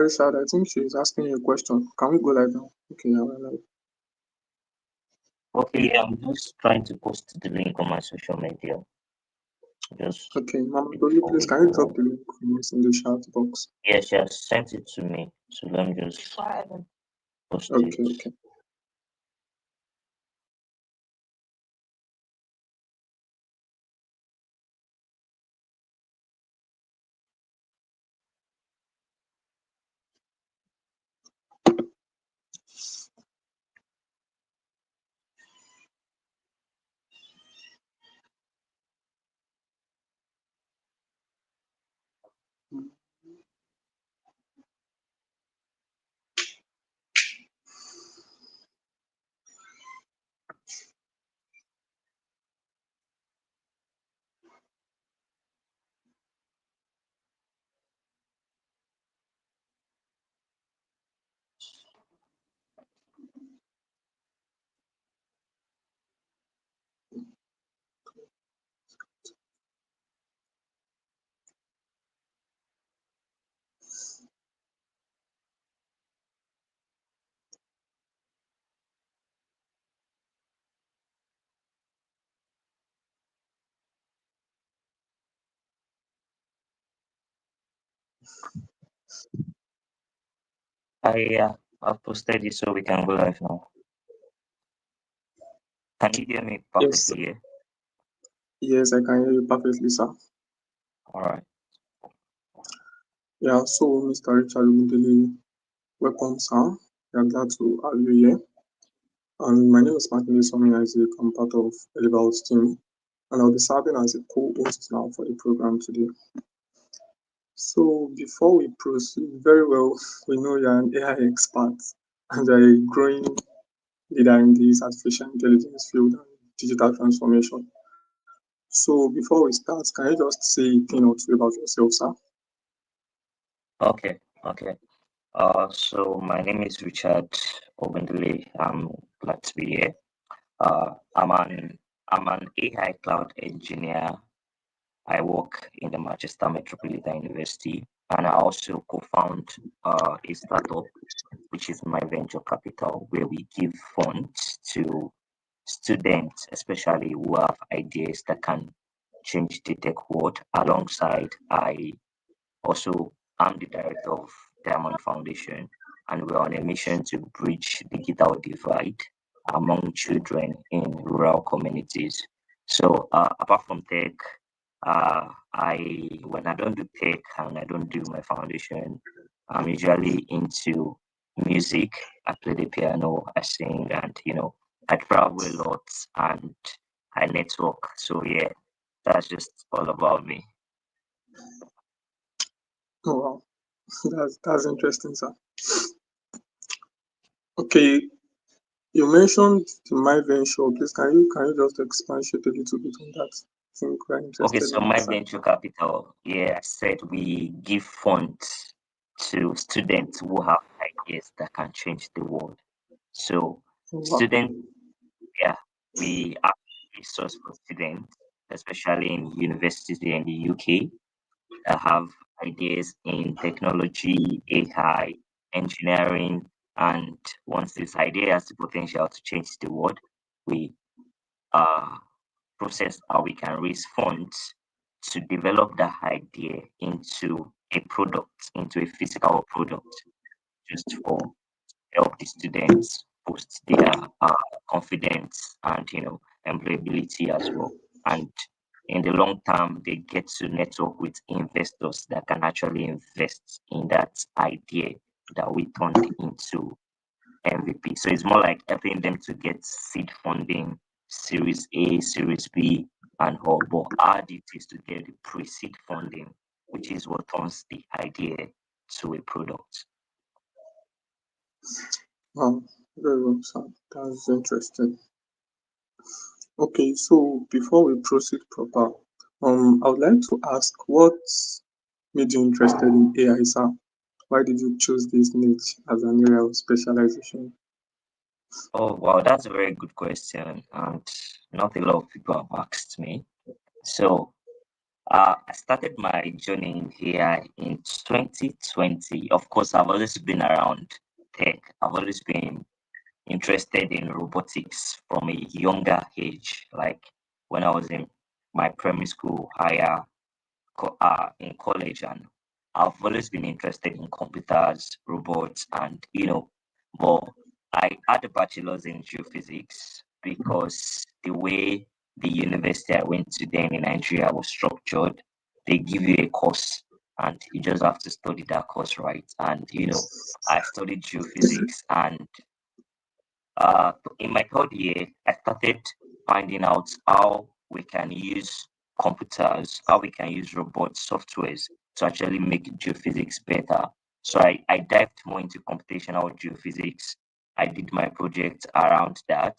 Very sad. I think she's asking you a question. Can we go like that? Okay, yeah, we're live. Okay, I'm just trying to post the link on my social media. Just Okay, Mama Dolly, before please we can you drop go. the link in the chat box? Yes, she has sent it to me. So let me just post it. Okay, okay. I've posted it so we can go live now. Can you hear me Yes, perfectly here? yes, I can hear you perfectly, sir. All right. Yeah, so Mr. Richard Umudele, welcome, sir. We are glad to have you here. And my name is Martin Somi Isaac. I'm part of Eliva's team, and I'll be serving as a co-host now for the program today. So before we proceed, very well, we know you're an AI expert and you're a growing leader in this artificial intelligence field and digital transformation. So before we start, can you just say a thing or two about yourself, sir? Okay. So my name is Richard Obendele. I'm glad to be here. I'm an AI cloud engineer. I work in the Manchester Metropolitan University, and I also co-found a startup, which is my venture capital, where we give funds to students, especially who have ideas that can change the tech world. Alongside, I also am the director of Diamond Foundation, and we're on a mission to bridge digital divide among children in rural communities. So, apart from tech, I when I don't do tech and I don't do my foundation, I'm usually into music. I play the piano, I sing, and I travel a lot and I network. So yeah, that's just all about me. Oh wow, that's interesting, sir. Okay, you mentioned the my venture. Please, can you just expatiate a little bit on that? I think we're Okay, interested so in that, my sir. venture capital, yeah, I said we give funds to students who have ideas that can change the world. So Oh, wow. students, yeah, we are a resource for students, especially in universities here in the UK, that have ideas in technology, AI, engineering, and once this idea has the potential to change the world, we uh process how we can raise funds to develop that idea into a product, into a physical product, just for help the students boost their confidence and employability as well. And in the long term, they get to network with investors that can actually invest in that idea that we turned into MVP. So it's more like helping them to get seed funding, Series A, Series B, and all. But our duty is to get the pre-seed funding, which is what turns the idea to a product. Wow, very well, sir. That's interesting. Okay, so before we proceed proper, I would like to ask what made you interested in AI, sir? Why did you choose this niche as an area of specialization? Oh, wow, that's a very good question. And not a lot of people have asked me. So I started my journey in AI in 2020. Of course, I've always been around tech. I've always been interested in robotics from a younger age, like when I was in my primary school, higher in college, and I've always been interested in computers, robots, and but I had a bachelor's in geophysics because the way the university I went to then in Nigeria was structured, they give you a course and you just have to study that course, right? And I studied geophysics, and uh, in my third year, I started finding out how we can use computers, how we can use robot softwares to actually make geophysics better. So I dived more into computational geophysics. I did my project around that.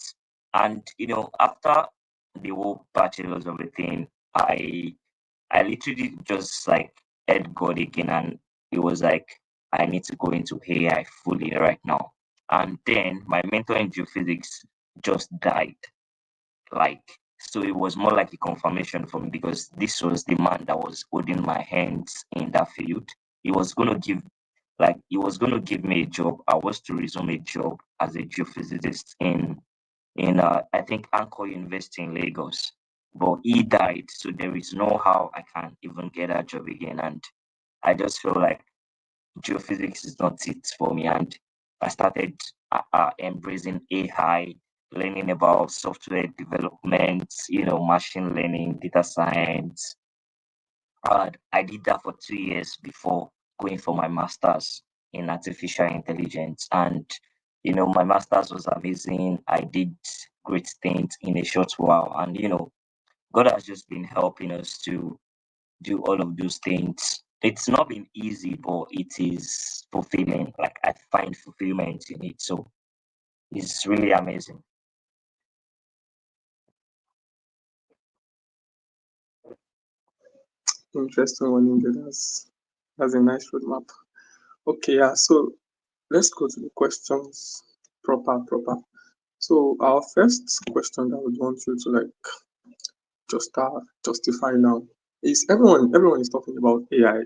And, after the whole bachelor's of the thing, I literally just like had God again, and it was like I need to go into AI fully right now. And then my mentor in geophysics just died. Like, so it was more like a confirmation for me because this was the man that was holding my hands in that field. He was gonna give he was gonna give me a job. I was to resume a job as a geophysicist in I think Anchor University in Lagos. But he died, so there is no how I can even get that job again. And I just feel like geophysics is not it for me. And I started embracing AI, learning about software development, machine learning, data science. I did that for 2 years before going for my master's in artificial intelligence. And, my master's was amazing. I did great things in a short while. And, God has just been helping us to do all of those things. It's not been easy, but it is fulfilling. Like I find fulfillment in it. So it's really amazing. Interesting one indeed. That's a nice roadmap. Okay, yeah. So let's go to the questions proper. So our first question that I would want you to like just justify now is everyone is talking about AI.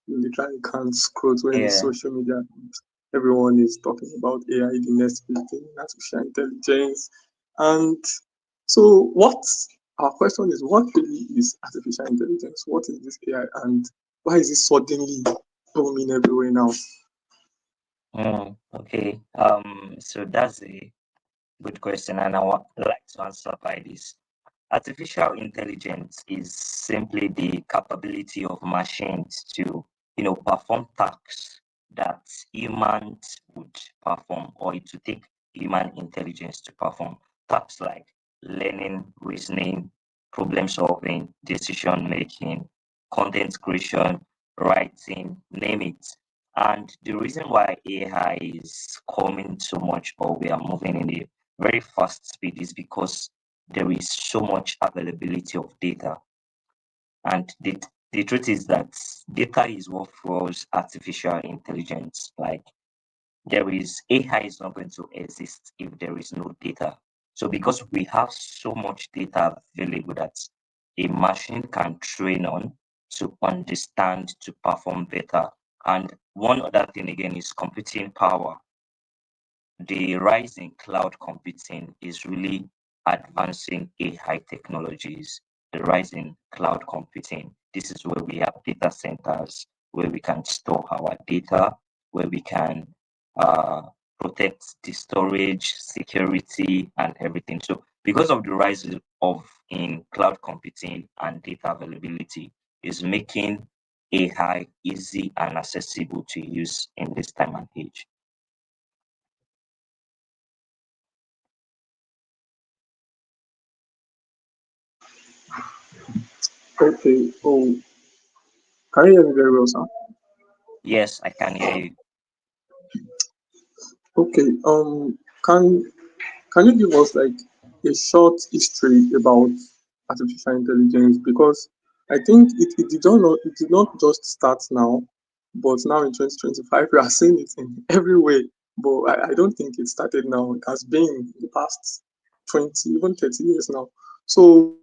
You literally can't scroll to any Yeah. social media. Everyone is talking about AI, the next big thing, artificial intelligence. And so what our question is, what really is artificial intelligence? What is this AI, and why is it suddenly booming everywhere now? Okay. So that's a good question, and I would like to answer by this. Artificial intelligence is simply the capability of machines to, perform tasks that humans would perform, or to take human intelligence to perform. Tasks like learning, reasoning, problem solving, decision making, content creation, writing, name it. And the reason why AI is coming so much, or we are moving in a very fast speed, is because there is so much availability of data. And the truth is that data is what fuels artificial intelligence. Like there is AI is not going to exist if there is no data. So because we have so much data available that a machine can train on to understand, to perform better. And one other thing again is computing power. The rise in cloud computing is really advancing AI technologies. The rise in cloud computing. This is where we have data centers, where we can store our data, where we can uh, protect the storage, security, and everything. So, because of the rise of in cloud computing and data availability, is making AI easy and accessible to use in this time and age. Okay. Oh, can you hear me very well, sir? Yes, I can hear you. Okay. Can you give us like a short history about artificial intelligence? Because I think it did not just start now, but now in 2025 we are seeing it in everywhere. But I don't think it started now. It has been the past 20, even 30 years now. So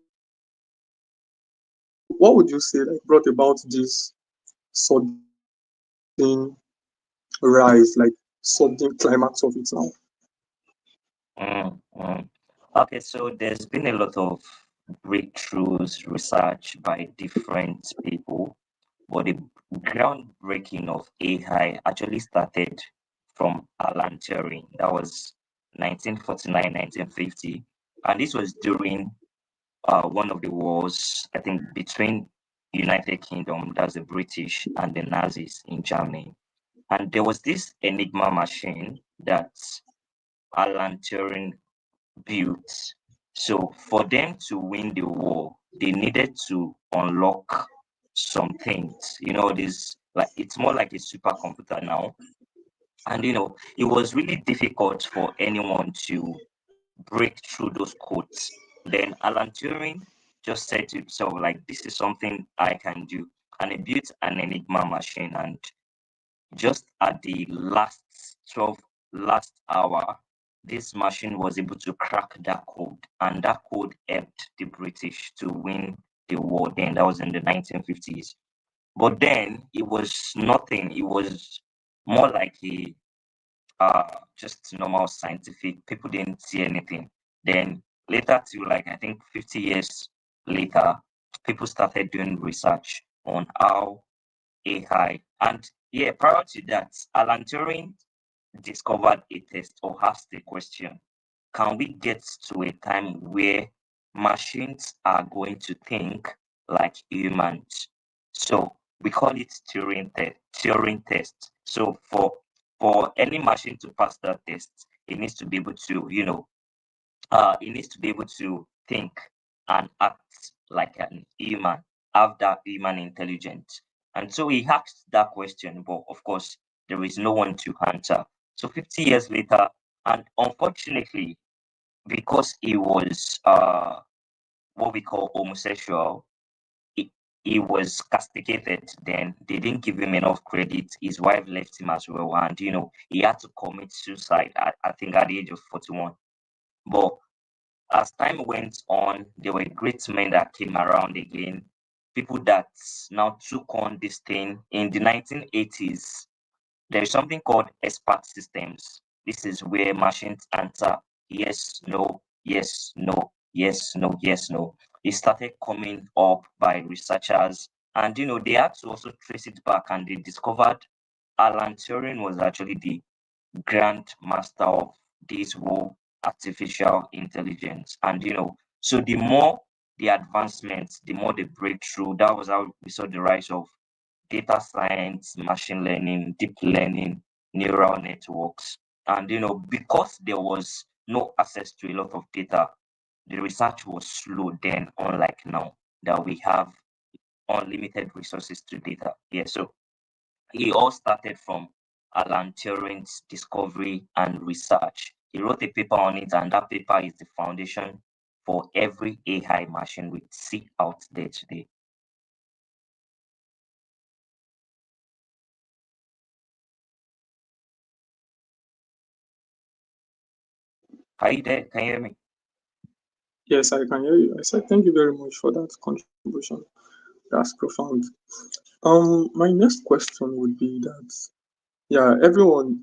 what what would you say like brought about this sudden rise, like sudden climax of it now? Mm, mm. Okay, so there's been a lot of breakthroughs, research by different people, but the groundbreaking of AI actually started from Alan Turing. That was 1949, 1950. And this was during one of the wars, I think, between United Kingdom, that's the British, and the Nazis in Germany. And there was this Enigma machine that Alan Turing built. So for them to win the war, they needed to unlock some things. This like it's more like a supercomputer now. And it was really difficult for anyone to break through those codes. Then Alan Turing just said to himself, like, this is something I can do. And he built an Enigma machine. And just at the last hour, this machine was able to crack that code, and that code helped the British to win the war. Then that was in the 1950s. But then it was nothing. It was more like a just normal scientific. People didn't see anything. Then later, to like I think 50 years later, people started doing research on how AI. And yeah, prior to that, Alan Turing discovered a test or asked the question, can we get to a time where machines are going to think like humans? So we call it Turing test. So for any machine to pass that test, it needs to be able to, it needs to be able to think and act like an human, have that human intelligence. And so he asked that question, but of course, there is no one to answer. So 50 years later, and unfortunately, because he was what we call homosexual, he, he was castigated. Then they didn't give him enough credit. His wife left him as well, and he had to commit suicide. I think at the age of 41. But as time went on, there were great men that came around again, people that now took on this thing. In the 1980s, there is something called expert systems. This is where machines answer yes, no, yes, no, yes, no, yes, no. It started coming up by researchers, and they had to also trace it back, and they discovered Alan Turing was actually the grand master of this whole artificial intelligence. And so the more the advancements, the more the breakthrough, that was how we saw the rise of data science, machine learning, deep learning, neural networks. And because there was no access to a lot of data, the research was slow then, unlike now that we have unlimited resources to data. Yeah, so it all started from Alan Turing's discovery and research. He wrote a paper on it, and that paper is the foundation for every AI machine we see out there today. Are you there? Can you hear me? Yes, I can hear you. I said thank you very much for that contribution. That's profound. My next question would be that yeah,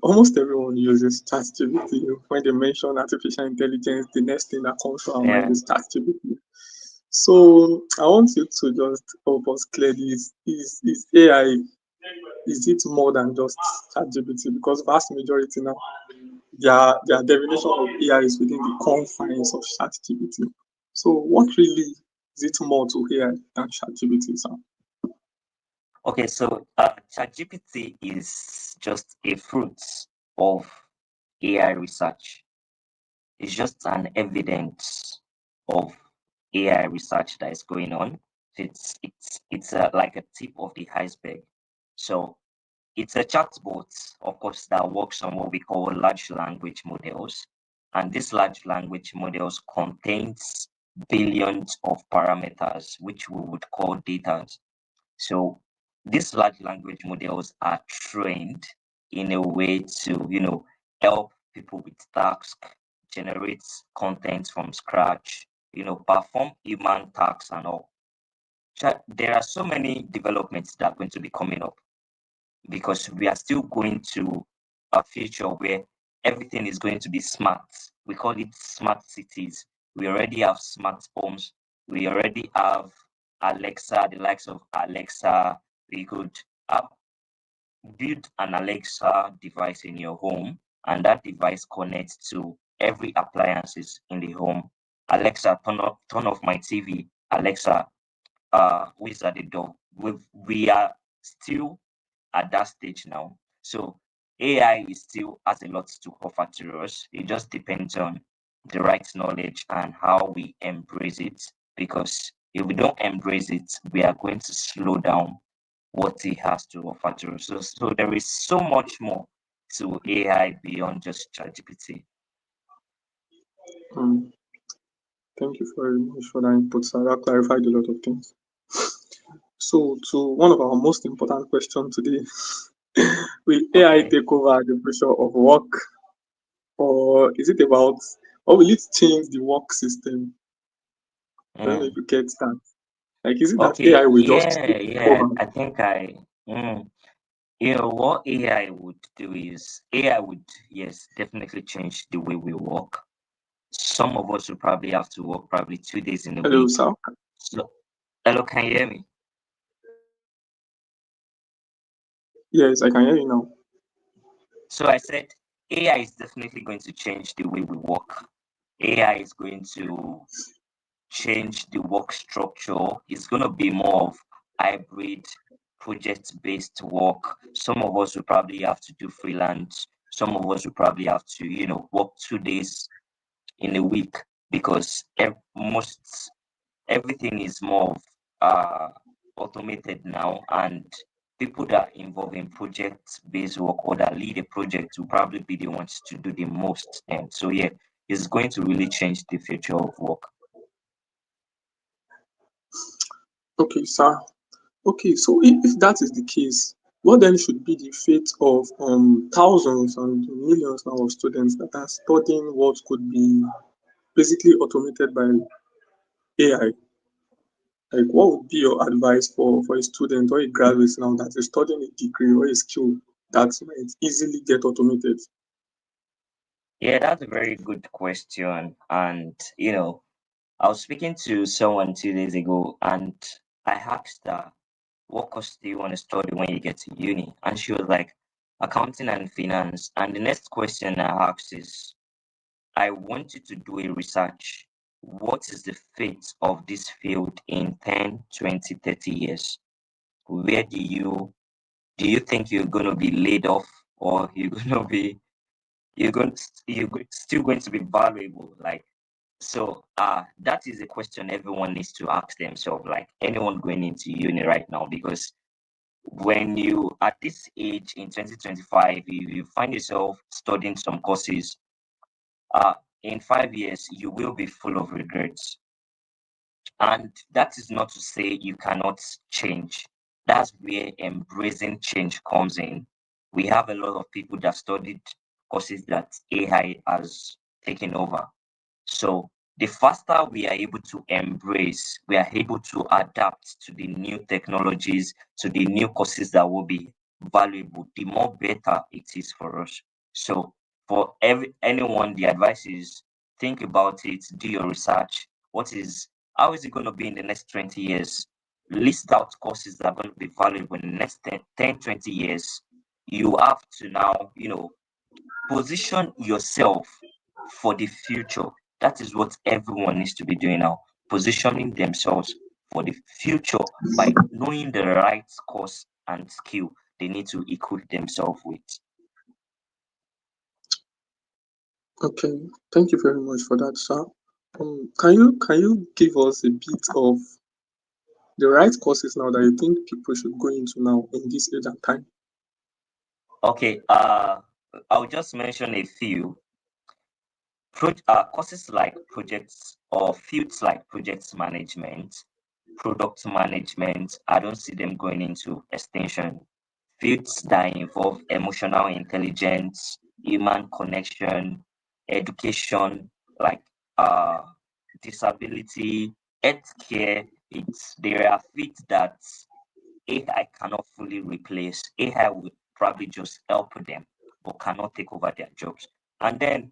almost everyone uses ChatGPT. When they mention artificial intelligence, the next thing that comes to our mind Yeah. is ChatGPT. So I want you to just help us clear this. Is AI, is it more than just ChatGPT? Because vast majority now, their definition of AI is within the confines of ChatGPT. So what really is it more to AI than ChatGPT, sir? Okay, so ChatGPT is just a fruit of AI research. It's just an evidence of AI research that is going on. It's like a tip of the iceberg. So it's a chatbot, of course, that works on what we call large language models. And these large language models contains billions of parameters, which we would call data. So these large language models are trained in a way to, help people with tasks, generate content from scratch, perform human tasks and all. there are so many developments that are going to be coming up, because we are still going to a future where everything is going to be smart. We call it smart cities. We already have smart homes. We already have Alexa, the likes of Alexa. We could build an Alexa device in your home, and that device connects to every appliances in the home. Alexa, turn off my TV. Alexa, who is at the door? We are still at that stage now. So AI is still has a lot to offer to us. It just depends on the right knowledge and how we embrace it. Because if we don't embrace it, we are going to slow down what it has to offer to us. So there is so much more to AI beyond just ChatGPT. Um, Thank you very much for that input, sir. That clarified a lot of things. So, to one of our most important questions today, will AI Okay. take over the pressure of work, or is it about, or will it change the work system? I don't know if Mm. you get that. Like, is it that Okay. AI will just take Yeah. over? I think what AI would do is AI would, yes, definitely change the way we work. Some of us will probably have to work probably 2 days in a Hello, week. sir. So, hello, can you hear me? Yes, I can hear you now. So I said AI is definitely going to change the way we work. AI is going to change the work structure. It's going to be more of hybrid, project-based work. Some of us will probably have to do freelance. Some of us will probably have to, work 2 days in a week, because most everything is more of automated now, and people that are involved in project-based work or that lead a project will probably be the ones to do the most. And so yeah, it's going to really change the future of work. Okay, sir. Okay, so if that is the case, what then should be the fate of thousands and millions now of students that are studying what could be basically automated by AI? Like, what would be your advice for a student or a graduate now that is studying a degree or a skill that might easily get automated? Yeah, that's a very good question. And I was speaking to someone 2 days ago, and I asked her, what course do you want to study when you get to uni? And she was like, accounting and finance. And the next question I asked is, I want you to do a research. What is the fate of this field in 10, 20, 30 years? Where do you think you're going to be laid off, or you're still going to be valuable? Like, so that is a question everyone needs to ask themselves, like anyone going into uni right now, because when you at this age in 2025, you find yourself studying some courses, uh in 5 years you will be full of regrets. And that is not to say you cannot change. That's where embracing change comes in. We have a lot of people that studied courses that AI has taken over. So the faster we are able to embrace, we are able to adapt to the new technologies, to the new courses that will be valuable, the more better it is for us. So for anyone, the advice is, think about it, do your research. How is it going to be in the next 20 years? List out courses that are going to be valuable in the next 10, 20 years. You have to now, position yourself for the future. That is what everyone needs to be doing now, positioning themselves for the future by knowing the right course and skill they need to equip themselves with. Okay, thank you very much for that, sir. Can you give us a bit of the right courses now that you think people should go into now in this age and time? Okay, I'll just mention a few. Courses like projects or fields like project management, product management, I don't see them going into extinction. Fields that involve emotional intelligence, human connection, education, like uh, disability, healthcare. there are feats that AI cannot fully replace. AI would probably just help them, but cannot take over their jobs. And then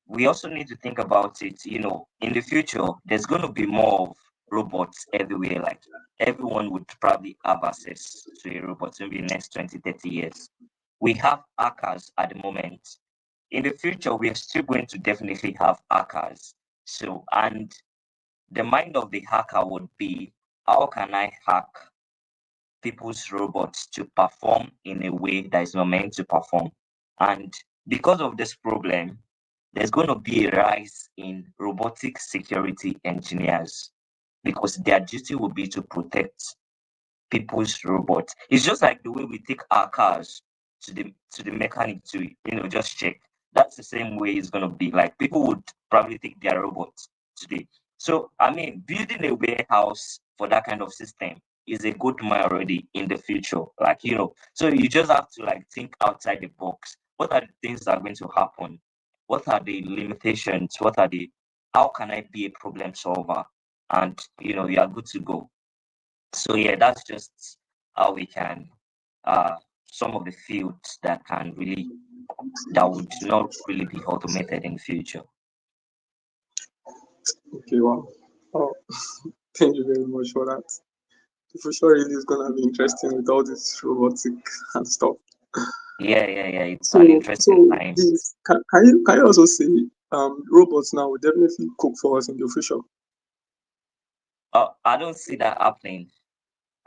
we also need to think about it, in the future, there's going to be more of robots everywhere. Like everyone would probably have access to a robot in the next 20, 30 years. We have hackers at the moment. In the future, we're still going to definitely have hackers. So, and the mind of the hacker would be, how can I hack people's robots to perform in a way that is not meant to perform? And because of this problem, there's going to be a rise in robotic security engineers because their duty will be to protect people's robots. It's just like the way we take our cars to the mechanic to just check. That's the same way it's gonna be. Like people would probably take their robots today. So I mean, building a warehouse for that kind of system is a good one already in the future. Like so you just have to like think outside the box. What are the things that are going to happen? What are the limitations? What are the how can I be a problem solver? And you are good to go. So yeah, that's just how we can some of the fields that would not really be automated in the future. Okay, wow. Oh, thank you very much for that. The future really is gonna be interesting with all this robotic and stuff. Yeah. It's an So, interesting so time. this can you also say robots now will definitely cook for us in the future? I don't see that happening.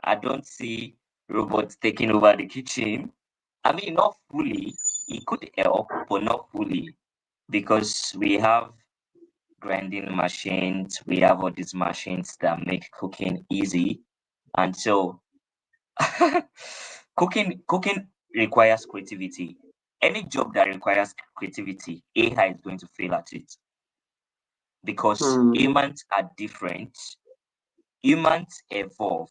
I don't see robots taking over the kitchen. I mean, not fully. It could help, but not fully, because we have grinding machines. We have all these machines that make cooking easy, and so cooking requires creativity. Any job that requires creativity, AI is going to fail at it because Hmm. humans are different. Humans evolve,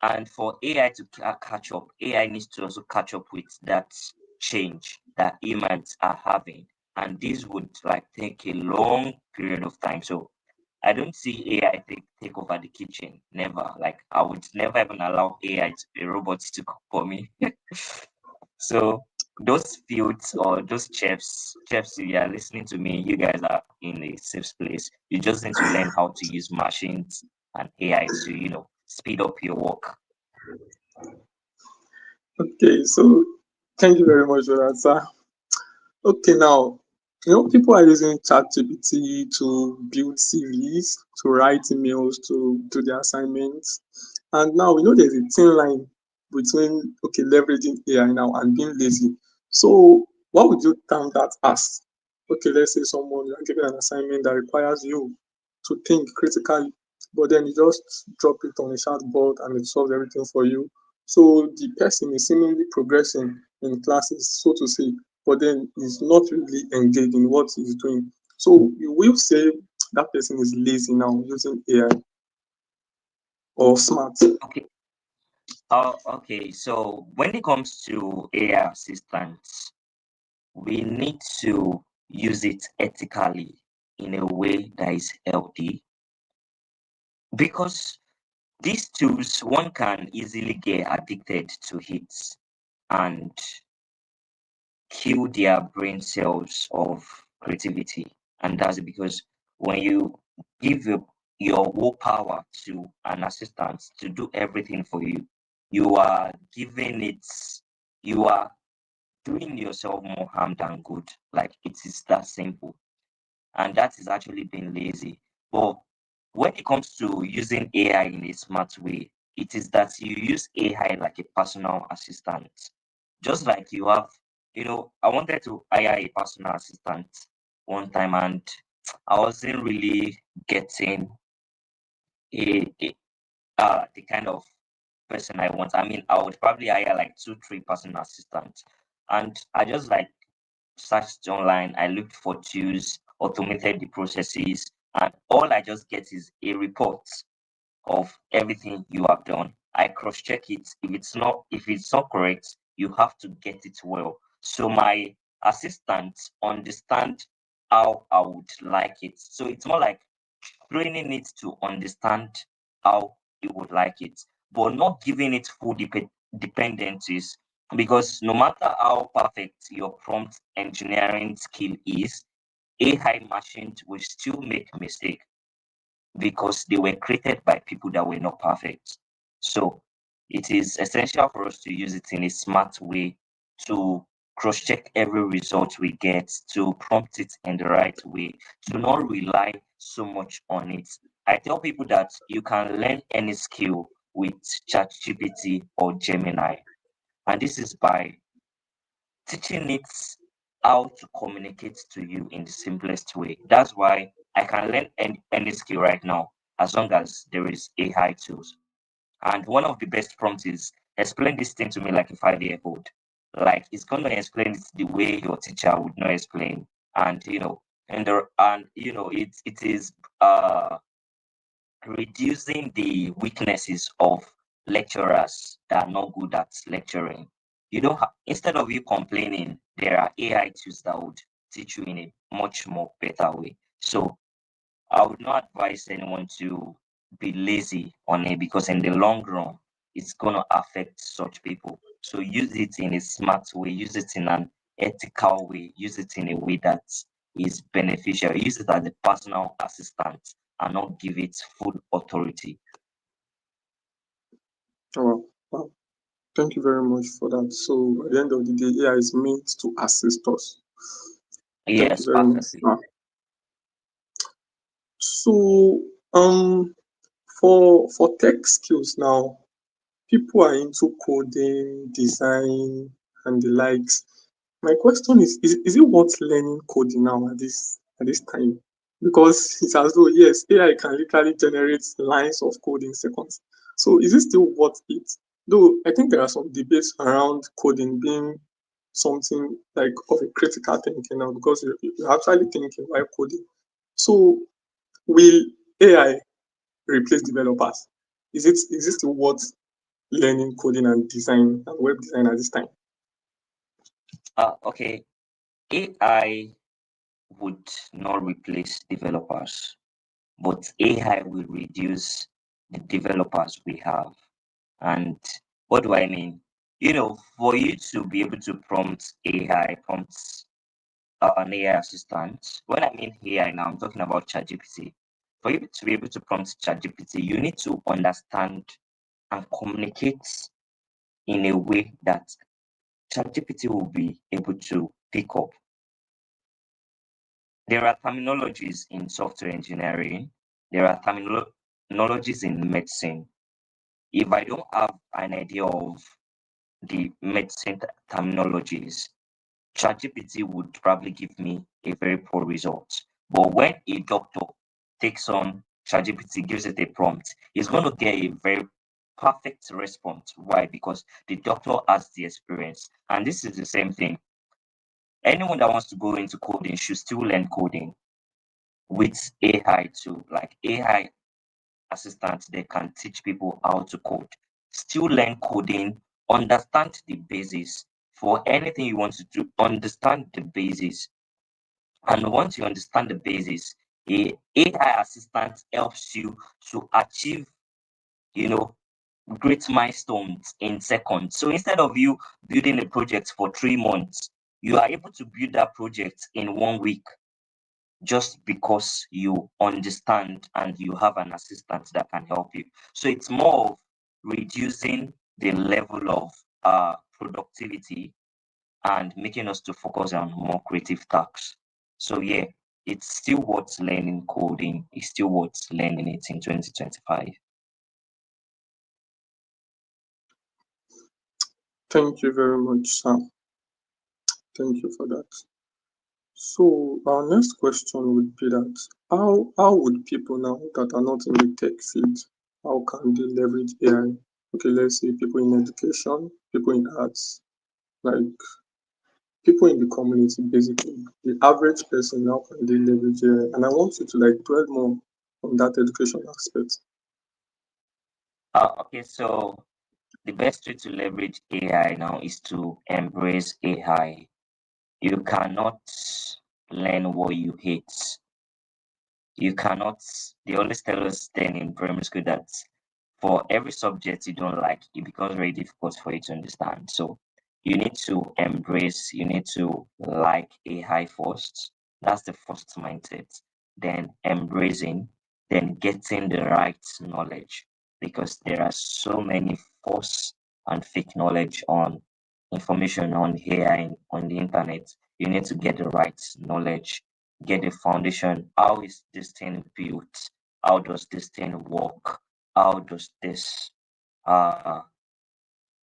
and for AI to catch up, AI needs to also catch up with that change that humans are having, and this would like take a long period of time. So I don't see AI take over the kitchen. Never. Like I would never even allow AI robots to cook for me. So those fields or those chefs, you are listening to me, you guys are in a safe place. You just need to learn how to use machines and AI to, speed up your work. Okay, so thank you very much for that, sir. Okay, now, people are using ChatGPT to build CVs, to write emails, to do their assignments. And now we know there's a thin line between, okay, leveraging AI now and being lazy. So, what would you term that as? Okay, let's say someone, you're given an assignment that requires you to think critically, but then you just drop it on a chatbot and it solves everything for you. So, the person is seemingly progressing in classes, so to say, but then is not really engaged in what he's doing. So you will say that person is lazy now using AI or smart. Okay. Okay. So when it comes to AI assistants, we need to use it ethically in a way that is healthy because these tools, one can easily get addicted to it and kill their brain cells of creativity. And that's because when you give your whole power to an assistant to do everything for you, you are giving it, you are doing yourself more harm than good. Like it is that simple. And that is actually being lazy. But when it comes to using AI in a smart way, it is that you use AI like a personal assistant. Just like you have, I wanted to hire a personal assistant one time and I wasn't really getting the kind of person I want. I mean, I would probably hire like two, three personal assistants. And I just like searched online, I looked for tools, automated the processes, and all I just get is a report of everything you have done. I cross-check it. If it's not correct, you have to get it well. So my assistant understand how I would like it. So it's more like training it to understand how he would like it, but not giving it full dependencies. Because no matter how perfect your prompt engineering skill is, AI machines will still make mistakes because they were created by people that were not perfect. So it is essential for us to use it in a smart way to cross check every result we get, to prompt it in the right way, to not rely so much on it. I tell people that you can learn any skill with ChatGPT or Gemini, and this is by teaching it how to communicate to you in the simplest way. That's why I can learn any skill right now as long as there is AI tools. And one of the best prompts is explain this thing to me like a 5 year old. Like it's gonna explain it the way your teacher would not explain. And it is reducing the weaknesses of lecturers that are not good at lecturing. You don't have, instead of you complaining, there are AI tools that would teach you in a much more better way. So I would not advise anyone to be lazy on it because in the long run, it's gonna affect such people. So use it in a smart way, use it in an ethical way, use it in a way that is beneficial. Use it as a personal assistant and not give it full authority. Wow. Wow. Thank you very much for that. So at the end of the day, AI is meant to assist us. Thank you Yes, very much. perfectly. So for tech skills now, people are into coding, design, and the likes. My question is it worth learning coding now at this time? Because it's as though yes, AI can literally generate lines of code in seconds. So is it still worth it? Though I think there are some debates around coding being something like of a critical thinking now because you're actually thinking while coding. So will AI replace developers? Is it still worth learning coding and design and web design at this time? Okay. AI would not replace developers, but AI will reduce the developers we have. And what do I mean? For you to be able to prompt AI, prompt an AI assistant, when I mean AI now, I'm talking about ChatGPT. For you to be able to prompt ChatGPT, you need to understand and communicate in a way that ChatGPT will be able to pick up. There are terminologies in software engineering, there are terminologies in medicine. If I don't have an idea of the medicine terminologies, ChatGPT would probably give me a very poor result. But when a doctor takes on ChatGPT, gives it a prompt, he's going to get a very perfect response. Why? Because the doctor has the experience. And this is the same thing. Anyone that wants to go into coding should still learn coding with AI too. Like AI assistants, they can teach people how to code. Still learn coding, understand the basis. For anything you want to do, understand the basis. And once you understand the basis, a AI assistant helps you to achieve, you know, great milestones in seconds. So instead of you building a project for 3 months, you are able to build that project in 1 week just because you understand and you have an assistant that can help you. So it's more of reducing the level of productivity and making us to focus on more creative tasks. So yeah, it's still worth learning coding. It's still worth learning it in 2025. Thank you very much, Sam. Thank you for that. So our next question would be that how would people now that are not in the tech field, how can they leverage AI? Okay, let's say people in education, people in arts, like people in the community basically. The average person, how can they leverage AI? And I want you to like dwell more on that education aspect. Okay, so the best way to leverage AI now is to embrace AI. You cannot learn what you hate. You cannot, they always tell us then in primary school that For every subject you don't like, it becomes very difficult for you to understand. So you need to embrace, you need to like AI first. That's the first mindset. Then embracing, then getting the right knowledge, because there are so many false and fake knowledge on information on AI on the internet. You need to get the right knowledge, get the foundation. How is this thing built? How does this thing work? How does this uh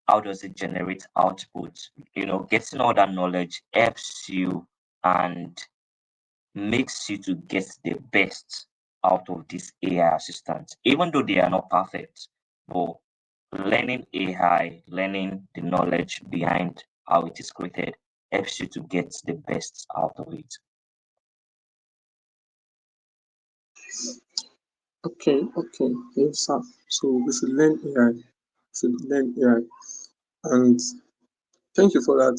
how does it generate output? Getting all that knowledge helps you and makes you to get the best out of these AI assistants, even though they are not perfect. But learning AI, learning the knowledge behind how it is created, helps you to get the best out of it. Okay, okay, yes, sir. So we should learn AI. Should learn AI, and thank you for that.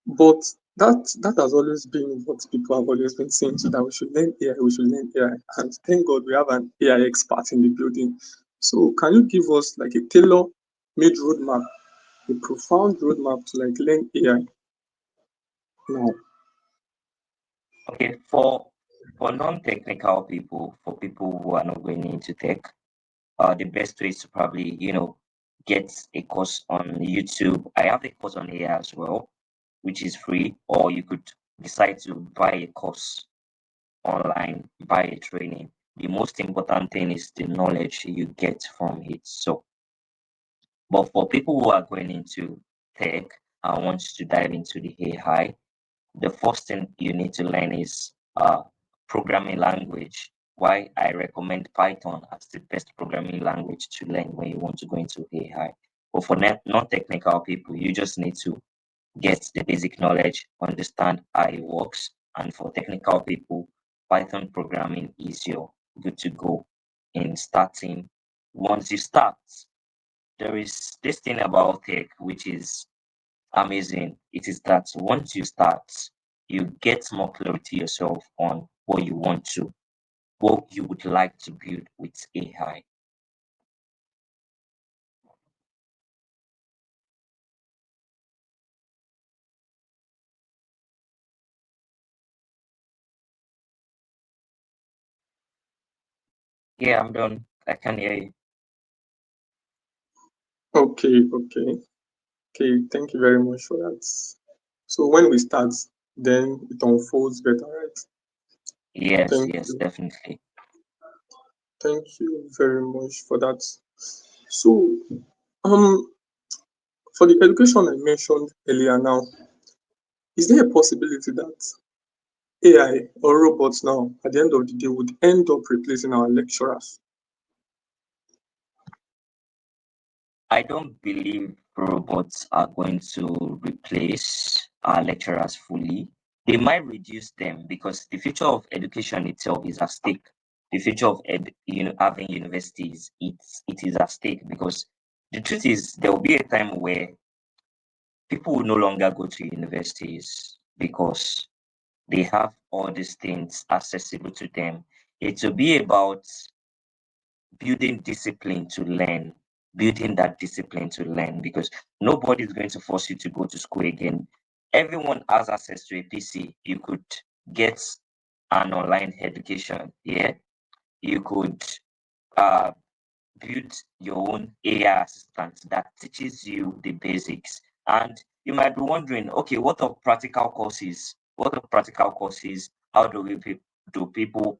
But that has always been what people have always been saying, so that we should learn AI, we should learn AI. And thank God we have an AI expert in the building. So can you give us like a tailor-made roadmap, a profound roadmap to like learn AI now? Okay, for non-technical people, for people who are not going into tech, the best way is to probably, get a course on YouTube. I have a course on AI as well, which is free, or you could decide to buy a course online, buy a training. The most important thing is the knowledge you get from it. So, but for people who are going into tech and want to dive into the AI, the first thing you need to learn is programming language. Why I recommend Python as the best programming language to learn when you want to go into AI. But for non-technical people, you just need to get the basic knowledge, understand how it works. And for technical people, Python programming is your good to go in starting. Once you start, there is this thing about tech which is amazing. It is that once you start, you get more clarity yourself on what you want to, what you would like to build with AI. Yeah, I'm done. I can hear you. Okay, okay, okay. Thank you very much for that. So when we start, then it unfolds better, right? Yes, Thank yes, you. definitely. Thank you very much for that. So, um, for the education I mentioned earlier now, is there a possibility that AI or robots now, at the end of the day, would end up replacing our lecturers? I don't believe robots are going to replace our lecturers fully. They might reduce them because the future of education itself is at stake. The future of having universities, it is at stake, because the truth is there will be a time where people will no longer go to universities because they have all these things accessible to them. It will be about building discipline to learn, building that discipline to learn, because nobody is going to force you to go to school again. Everyone has access to a PC. You could get an online education. Yeah, you could uh, build your own AI assistant that teaches you the basics. And you might be wondering, okay, what are practical courses? What are practical courses? How do people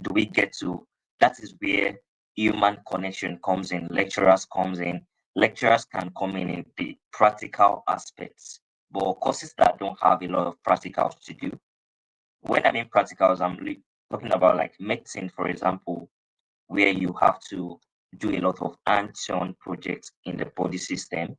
do we get to? That is where human connection comes in. Lecturers comes in. Lecturers can come in the practical aspects, but courses that don't have a lot of practicals to do. When I mean practicals, I'm really talking about like medicine, for example, where you have to do a lot of hands-on projects in the body system.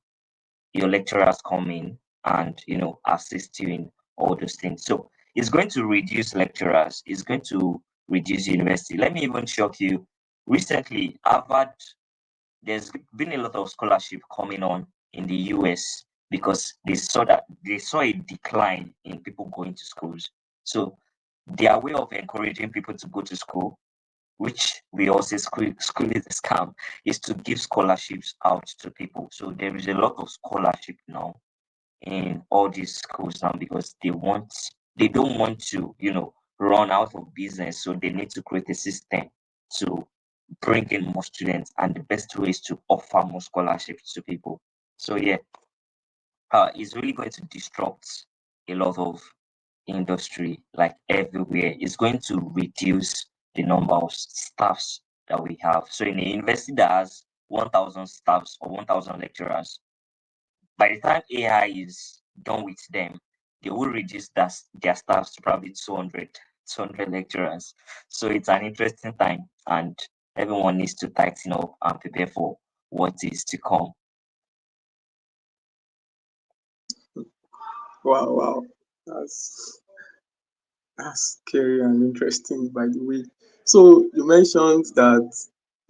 Your lecturers come in and assist you in all those things. So it's going to reduce lecturers, it's going to reduce university. Let me even shock you. Recently, Harvard, there's been a lot of scholarship coming on in the US because they saw a decline in people going to schools. So their way of encouraging people to go to school which we also school is a scam, is to give scholarships out to people. So there is a lot of scholarship now in all these schools now because they don't want to, run out of business. So they need to create a system to bring in more students, and the best way is to offer more scholarships to people. So yeah, it's really going to disrupt a lot of industry, like everywhere. It's going to reduce the number of staffs that we have. So in a university that has 1,000 staffs or 1,000 lecturers, by the time AI is done with them, they will reduce their staffs to probably 200 lecturers. So it's an interesting time, and everyone needs to tighten up and prepare for what is to come. Wow, wow. That's that's scary and interesting, by the way. So you mentioned that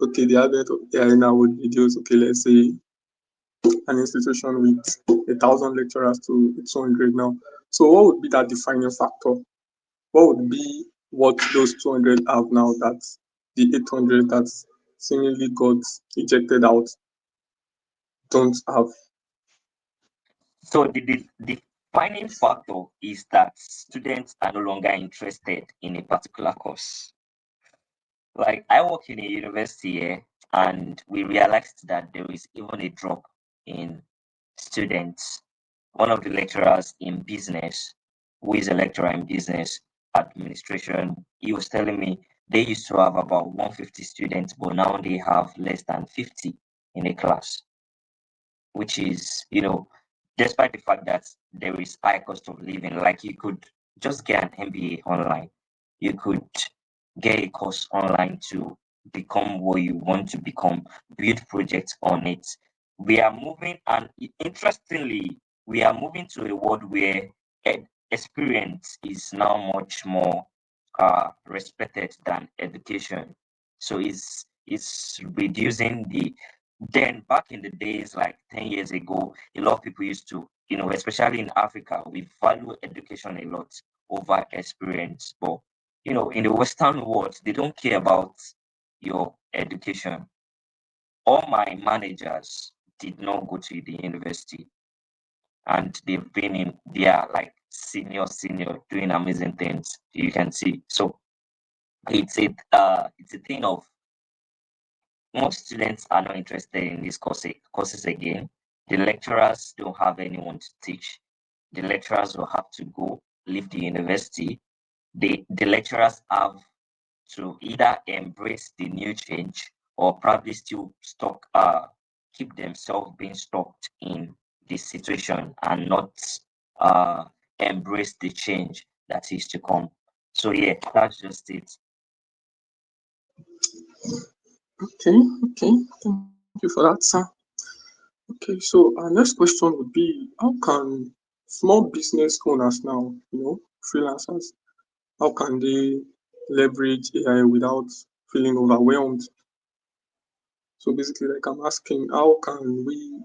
okay, the advent of AI now would reduce, okay, let's say an institution with 1,000 lecturers to 200 now. So what would be that defining factor? What would be what those 200 have now that the 800 that seemingly got ejected out don't have? So the defining factor is that students are no longer interested in a particular course. Like I work in a university here, and we realized that there is even a drop in students. One of the lecturers in business, who is a lecturer in business administration, he was telling me they used to have about 150 students, but now they have less than 50 in a class, which is, despite the fact that there is high cost of living, like you could just get an MBA online, you could get a course online to become what you want to become, build projects on it. We are moving, and interestingly, we are moving to a world where experience is now much more respected than education. So it's reducing the then back in the days, like 10 years ago, a lot of people used to, especially in Africa, we value education a lot over experience. But, in the Western world, they don't care about your education. All my managers did not go to the university, and they've been in, they are like senior, doing amazing things. You can see. So it's a thing of most students are not interested in these courses again. The lecturers don't have anyone to teach. The lecturers will have to go leave the university. The lecturers have to either embrace the new change or probably still keep themselves being stuck in this situation and not embrace the change that is to come. So yeah, that's just it. Okay, okay. Thank you for that, sir. Okay, so our next question would be how can small business owners now, freelancers, how can they leverage AI without feeling overwhelmed? So basically, like I'm asking, how can we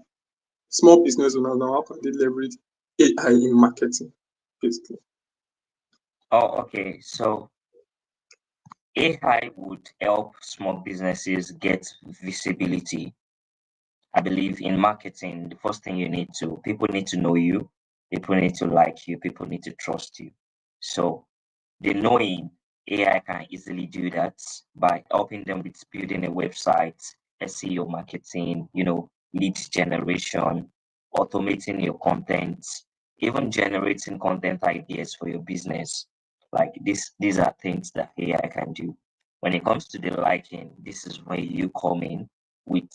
small business owners now, how can they leverage AI in marketing? Basically. Oh, okay. So AI would help small businesses get visibility. I believe in marketing, the first thing people need to know you, people need to like you, people need to trust you. So the knowing AI can easily do that by helping them with building a website, SEO marketing, lead generation, automating your content, even generating content ideas for your business. Like these are things that AI can do. When it comes to the liking, this is where you come in with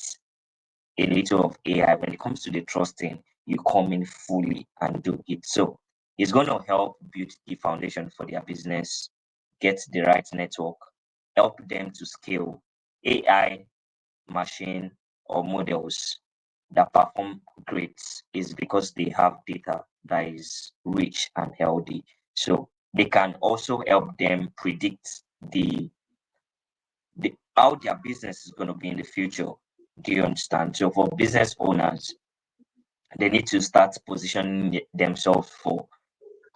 a little of AI. When it comes to the trusting, you come in fully and do it. So it's going to help build the foundation for their business, get the right network, help them to scale AI, machine, or models that perform great is because they have data that is rich and healthy. So they can also help them predict how their business is going to be in the future. Do you understand? So for business owners, they need to start positioning themselves for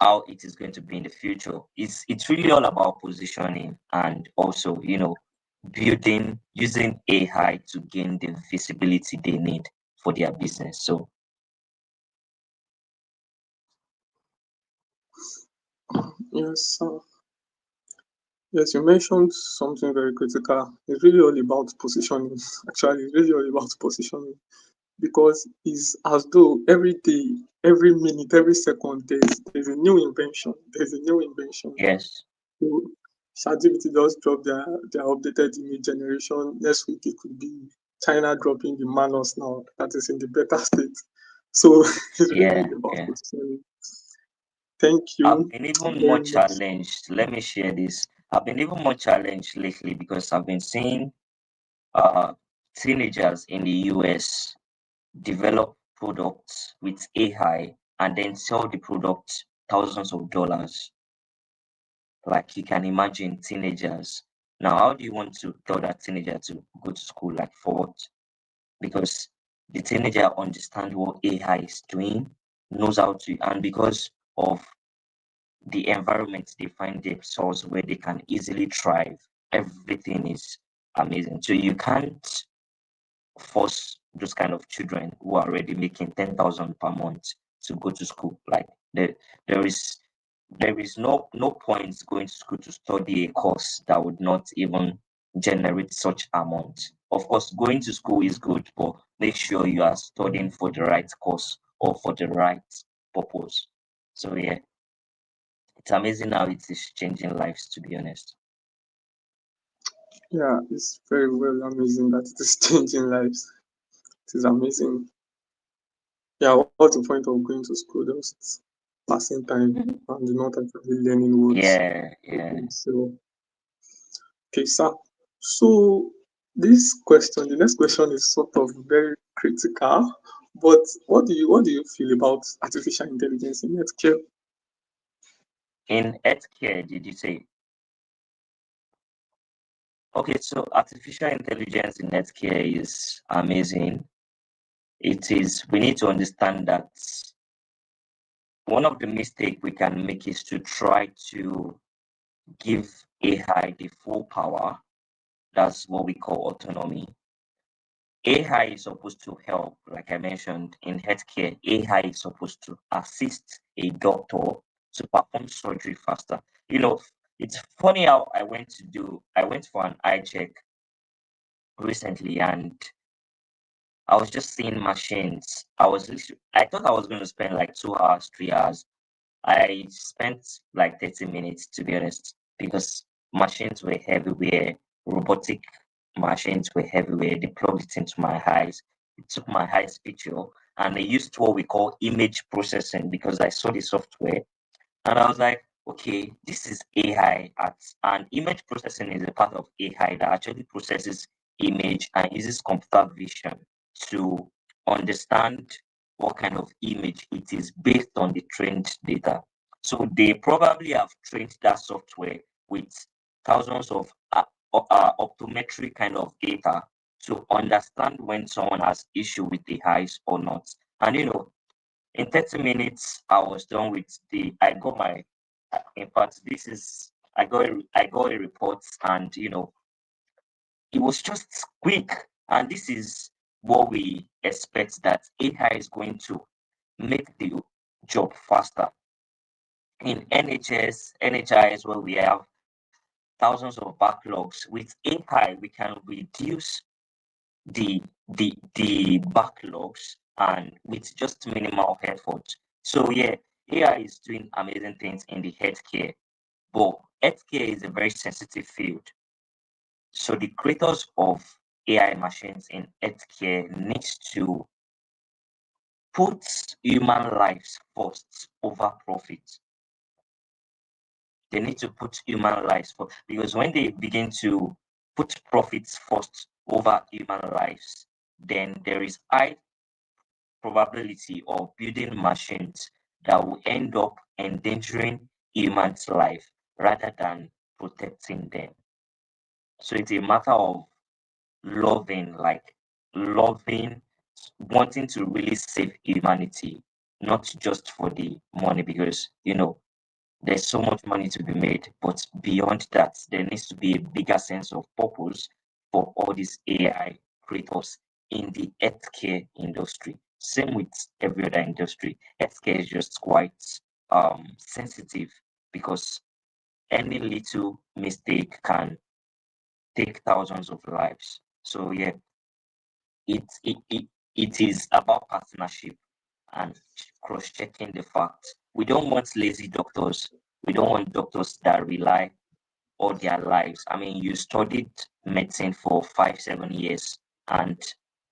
how it is going to be in the future. It's really all about positioning and also, building using AI to gain the visibility they need for their business. So Yes, yes, you mentioned something very critical. It's really all about positioning. Actually, it's really all about positioning because it's as though every day, every minute, every second, there's a new invention. There's a new invention. yes, So ChatGPT just dropped their updated image generation. Next week it could be China dropping the Manos now that is in the beta state. So it's really yeah, about yeah. positioning. Thank I've you been even more very much. challenged. Let me share this. I've been even more challenged lately because I've been seeing teenagers in the US develop products with AI and then sell the product thousands of dollars. Like you can imagine teenagers. Now, how do you want to tell that teenager to go to school? Like for what? Because the teenager understands what AI is doing, knows how to, and because of the environment they find themselves where they can easily thrive, everything is amazing. So you can't force those kind of children who are already making 10,000 per month to go to school. Like there is no point going to school to study a course that would not even generate such amount. Of course, going to school is good, but make sure you are studying for the right course or for the right purpose. So yeah, it's amazing how it is changing lives, to be honest. Yeah, it's very well amazing that it is changing lives. It is amazing. Yeah, what's the point of going to school? Just passing time and not actually learning what Yeah, you yeah. can. So, okay, sir. So the next question is sort of very critical. But what do you feel about artificial intelligence in healthcare? In healthcare, did you say? Okay, so artificial intelligence in healthcare is amazing. It is, we need to understand that one of the mistakes we can make is to try to give AI the full power. That's what we call autonomy. AI is supposed to help, like I mentioned, in healthcare. AI is supposed to assist a doctor to perform surgery faster. You know, it's funny how I went for an eye check recently and I was just seeing machines. I thought I was going to spend like 2 hours, 3 hours. I spent like 30 minutes to be honest, because machines were everywhere, robotic machines were everywhere. They plugged it into my eyes. It took my eyes picture and they used what we call image processing because I saw the software and I was like, okay, this is AI and image processing is a part of AI that actually processes image and uses computer vision to understand what kind of image it is based on the trained data. So they probably have trained that software with thousands of optometry kind of data to understand when someone has issue with the eyes or not. And in 30 minutes, I was done with I got my, in fact, this is, I got a report and, it was just quick. And this is what we expect that AI is going to make the job faster. In NHIS, where we have thousands of backlogs, with AI, we can reduce the backlogs and with just minimal effort. So yeah, AI is doing amazing things in the healthcare, but healthcare is a very sensitive field. So the creators of AI machines in healthcare needs to put human lives first over profit. They need to put human lives first because when they begin to put profits first over human lives, then there is high probability of building machines that will end up endangering humans' life rather than protecting them. So it's a matter of loving, wanting to really save humanity, not just for the money, because there's so much money to be made, but beyond that, there needs to be a bigger sense of purpose for all these AI creators in the healthcare industry. Same with every other industry. Healthcare is just quite sensitive because any little mistake can take thousands of lives. So yeah, it it, it, it is about partnership and cross-checking the facts. We don't want lazy doctors. We don't want doctors that rely all their lives. I mean, you studied medicine for 5, 7 years and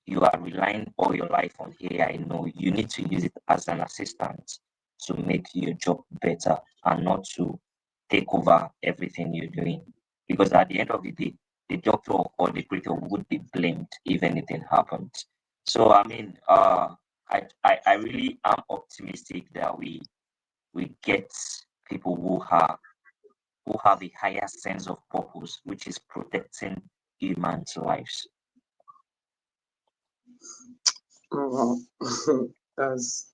you are relying all your life on AI. No, you need to use it as an assistant to make your job better and not to take over everything you're doing. Because at the end of the day, the doctor or the creator would be blamed if anything happened. So I mean, I really am optimistic that we get people who have a higher sense of purpose, which is protecting humans' lives. Oh, wow. that's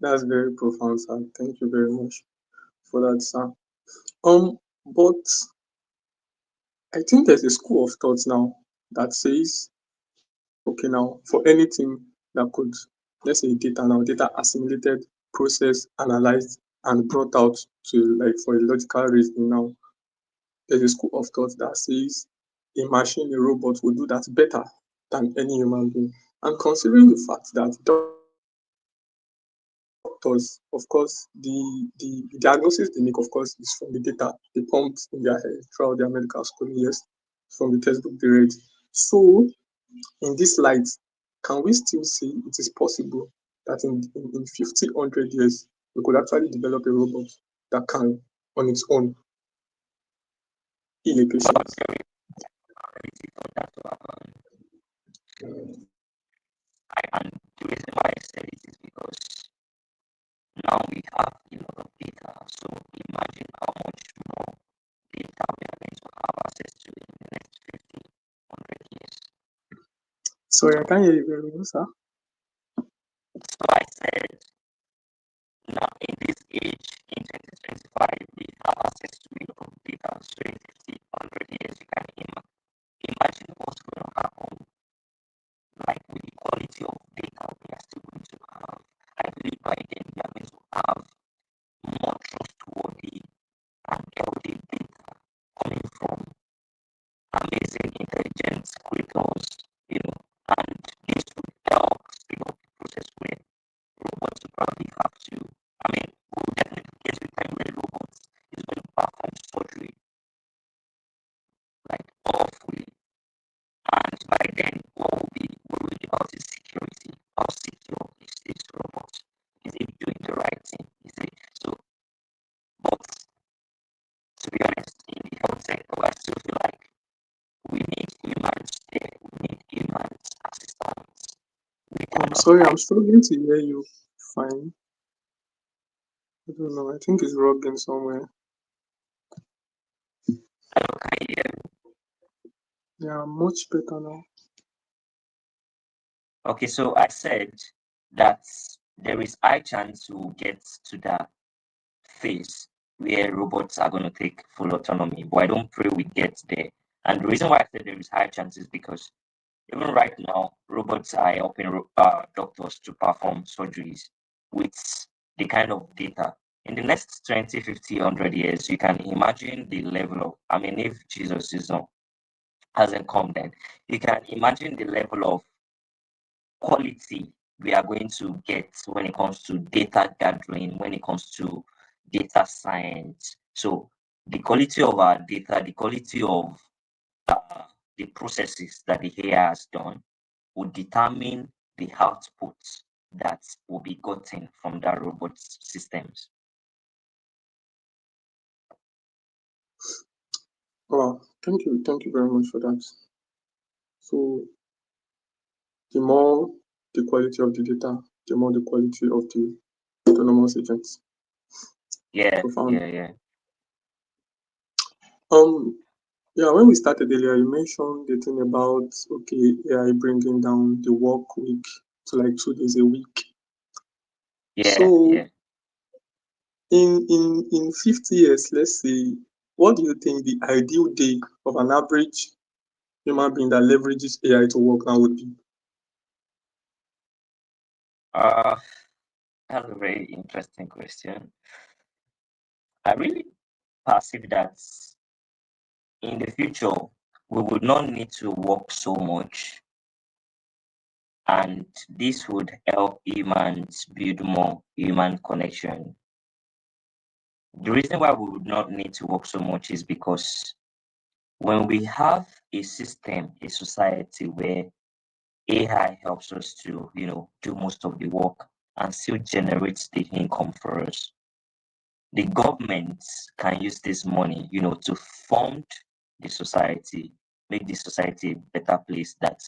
that's very profound, sir. Thank you very much for that, sir. But I think there's a school of thought now that says, okay, now for anything that could, let's say data now, data assimilated, processed, analyzed, and brought out to like for a logical reason now, there's a school of thought that says a machine, a robot will do that better than any human being. And considering the fact that doctors, of course, the diagnosis they make, of course, is from the data they pumped in their head throughout their medical schooling years, from the textbook they read. So, in this light, can we still say it is possible that in 50, 100 years, we could actually develop a robot that can, on its own, heal a But patient? there is ability for that to happen. And the reason why I said it is because now we have a lot of data. So imagine how much more data we are going to have access to in the next 50, 100 years. Sorry, I can't hear you very well, sir. So I said, now in this age, in 2025, we have access to a lot of data. So in 50, 100 years, you can imagine what's going to happen, like with the quality of data we are still going to have. I believe by then we are going to have more trustworthy and healthy data coming from amazing intelligence creators, and this would help speed up the process where robots will probably have to, I mean, we'll definitely get to a time where robots is going to perform surgery like awfully. And by then, what will be worried about is security. How secure is this robot? Is it doing the right thing? Is it so? But to be honest, in the health sector, I still feel like we need humans there. We need humans assistants. We cannot Sorry, I'm like, struggling to hear you fine. I don't know. I think it's rugging somewhere. I don't can hear. Yeah, much better now. Okay, so I said that there is high chance we'll get to that phase where robots are going to take full autonomy, but I don't pray we get there. And the reason why I said there is high chance is because even right now, robots are helping doctors to perform surgeries with the kind of data. In the next 20, 50, 100 years, you can imagine the level of, I mean, if Jesus is not, hasn't come then, you can imagine the level of quality we are going to get when it comes to data gathering, when it comes to data science. So the quality of our data, the quality of uh, the processes that the AI has done will determine the output that will be gotten from that robot systems. Wow, thank you very much for that. So the more the quality of the data, the more the quality of the autonomous agents. Yeah, Profound. yeah, yeah. Um, yeah, when we started earlier, you mentioned the thing about okay, AI bringing down the work week to like 2 days a week. Yeah, So yeah. in 50 years, let's say, what do you think the ideal day of an average human being that leverages AI to work now would be? Uh, that's a very interesting question. I really perceive that in the future, we would not need to work so much, and this would help humans build more human connection. The reason why we would not need to work so much is because when we have a system, a society where AI helps us to, do most of the work and still generates the income for us, the government can use this money, to fund the society, make the society a better place that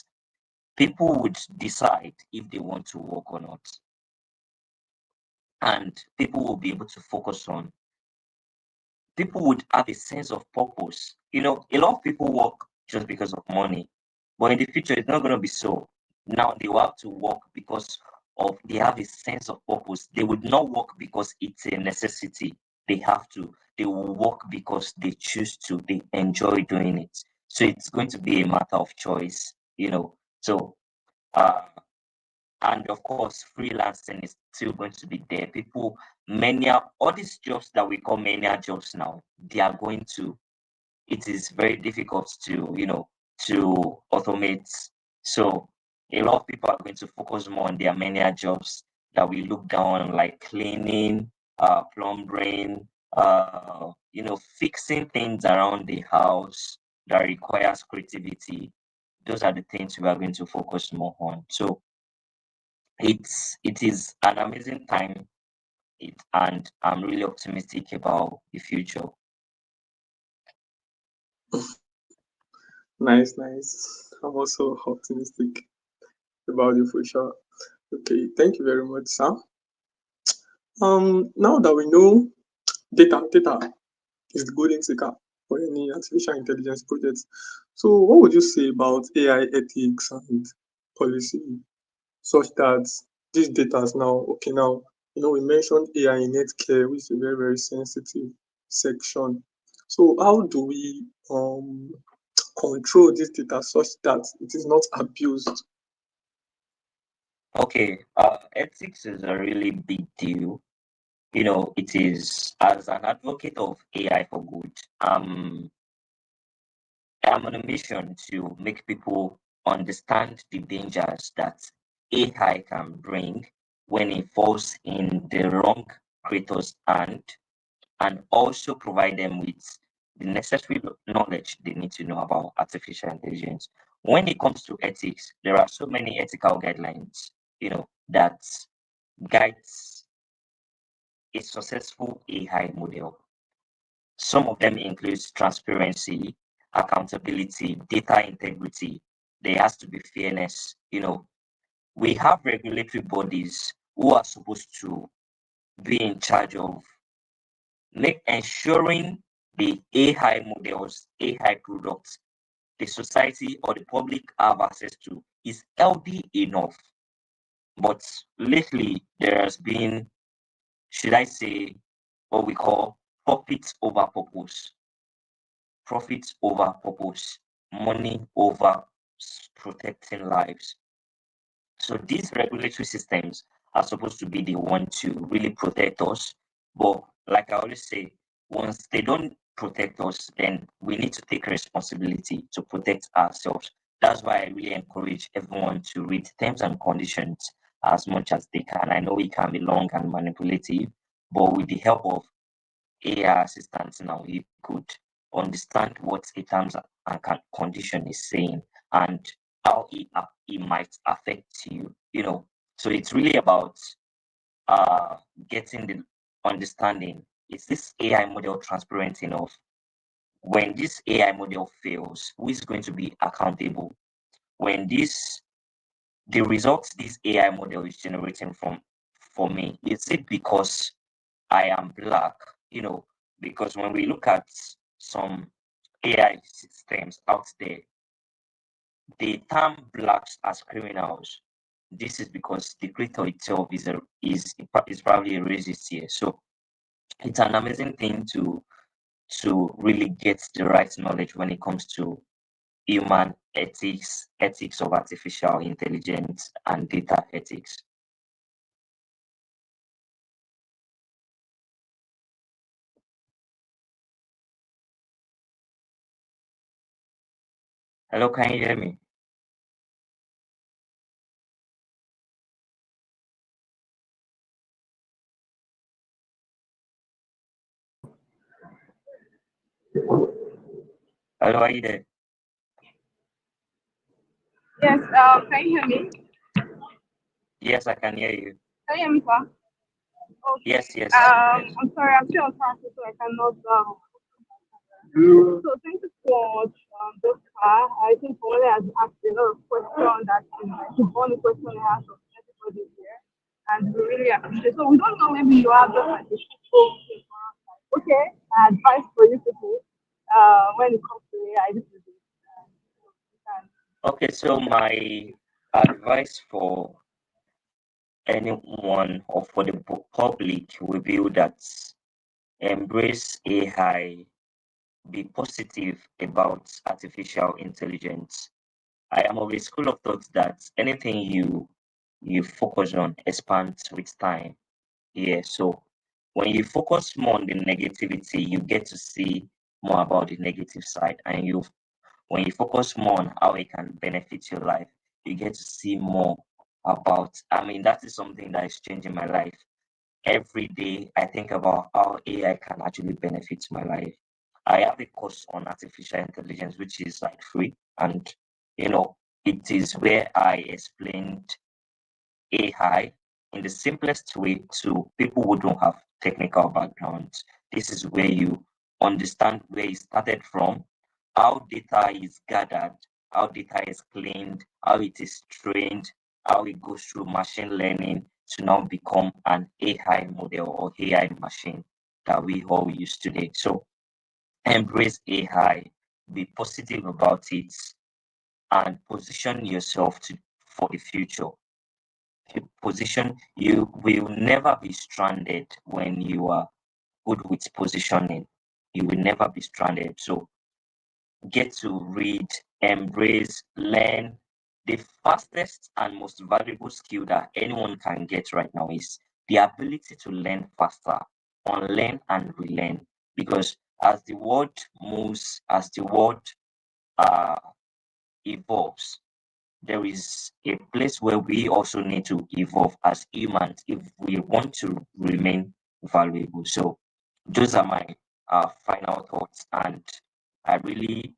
people would decide if they want to work or not. And people will be able to focus on, people would have a sense of purpose. A lot of people work just because of money, but in the future, it's not going to be so. Now they will have to work because of they have a sense of purpose. They would not work because it's a necessity. They have to. They will work because they choose to. They enjoy doing it. So it's going to be a matter of choice. So uh, and of course, freelancing is still going to be there. People, many all these jobs that we call mania jobs now, they are going to. It is very difficult to to automate. So a lot of people are going to focus more on their mania jobs that we look down on, like cleaning, plumbing, fixing things around the house that requires creativity. Those are the things we are going to focus more on. So it is an amazing time, and I'm really optimistic about the future. Nice, nice. I'm also optimistic about the future. Okay, thank you very much, Sam. Now that we know data is the golden ticket for any artificial intelligence project. So, what would you say about AI ethics and policy, such that these data is now okay? Now, we mentioned AI in healthcare, which is a very, very sensitive section. So, how do we control this data such that it is not abused? Okay, ethics is a really big deal. It is, as an advocate of AI for good, I'm on a mission to make people understand the dangers that AI can bring when it falls in the wrong creator's hand, and also provide them with the necessary knowledge they need to know about artificial intelligence. When it comes to ethics, there are so many ethical guidelines, that guides a successful AI model. Some of them include transparency, accountability, data integrity. There has to be fairness. We have regulatory bodies who are supposed to be in charge of ensuring the AI models, AI products, the society or the public have access to is healthy enough. But lately, there has been, should I say, what we call profit over purpose, profit over purpose, money over protecting lives. So these regulatory systems are supposed to be the one to really protect us. But like I always say, once they don't protect us, then we need to take responsibility to protect ourselves. That's why I really encourage everyone to read terms and conditions as much as they can. I know it can be long and manipulative, but with the help of AI assistants now, you could understand what a terms and condition is saying and how it might affect you. So it's really about uh getting the understanding. Is this AI model transparent enough? When this AI model fails, who is going to be accountable? When the results this AI model is generating from for me, is it because I am black? Because when we look at some AI systems out there, they term blacks as criminals. This is because the creator itself is probably a racist here. So It's an amazing thing to really get the right knowledge when it comes to human ethics, ethics of artificial intelligence, and data ethics. Hello, can you hear me? Hello, are you there? Yes, can you hear me? Yes, I can hear you. Can you hear me, sir? Yes, Okay. yes, yes. I'm sorry, I'm still on transit, so I cannot. So thank you so much, Doctor. I think Paul has asked a lot of questions that is one question I have from everybody here, and we really appreciate. So we don't know, maybe you have just like a simple, okay, advice for you people. When it comes to AI, this is it. You can Okay, so my advice for anyone or for the public will be that embrace AI, be positive about artificial intelligence. I am of a school of thought that anything you focus on expands with time. Yeah, so when you focus more on the negativity, you get to see more about the negative side, and you when you focus more on how it can benefit your life, you get to see more about. I mean, that is something that is changing my life. Every day, I think about how AI can actually benefit my life. I have a course on artificial intelligence, which is like free, and you know, it is where I explained AI in the simplest way to people who don't have technical backgrounds. This is where you understand where it started from, how data is gathered, how data is cleaned, how it is trained, how it goes through machine learning to now become an AI model or AI machine that we all use today. So embrace AI, be positive about it, and position yourself for the future. Position, you will never be stranded when you are good with positioning. You will never be stranded. So get to read, embrace, learn. The fastest and most valuable skill that anyone can get right now is the ability to learn faster, unlearn and relearn. Because as the world moves, as the world uh, evolves, there is a place where we also need to evolve as humans if we want to remain valuable. So those are my final thoughts, and I really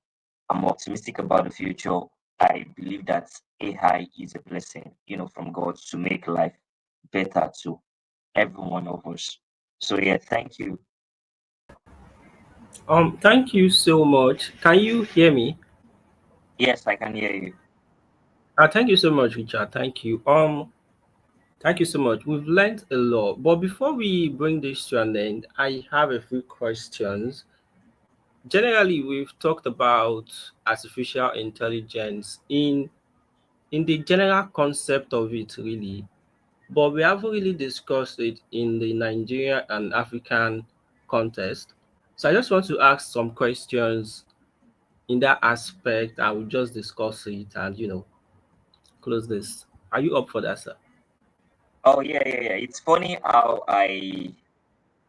am optimistic about the future. I believe that AI is a blessing, from God to make life better to every one of us. So yeah, thank you. Thank you so much. Can you hear me? Yes, I can hear you. Thank you so much, Richard. Thank you. Thank you so much. We've learned a lot. But before we bring this to an end, I have a few questions. Generally, we've talked about artificial intelligence in the general concept of it, really. But we haven't really discussed it in the Nigerian and African context. So I just want to ask some questions in that aspect. I will just discuss it and close this. Are you up for that, sir? Oh yeah, yeah, yeah. It's funny how I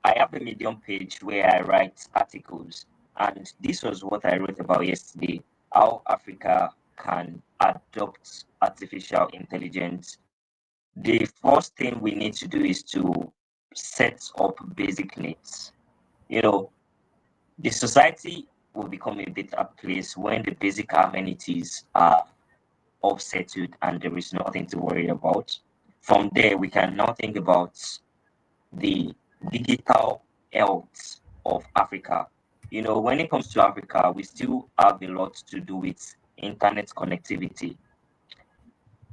have a Medium page where I write articles, and this was what I wrote about yesterday: how Africa can adopt artificial intelligence. The first thing we need to do is to set up basic needs. You know, the society will become a better place when the basic amenities are all settled and there is nothing to worry about. From there, we can now think about the digital health of Africa. When it comes to Africa, we still have a lot to do with internet connectivity.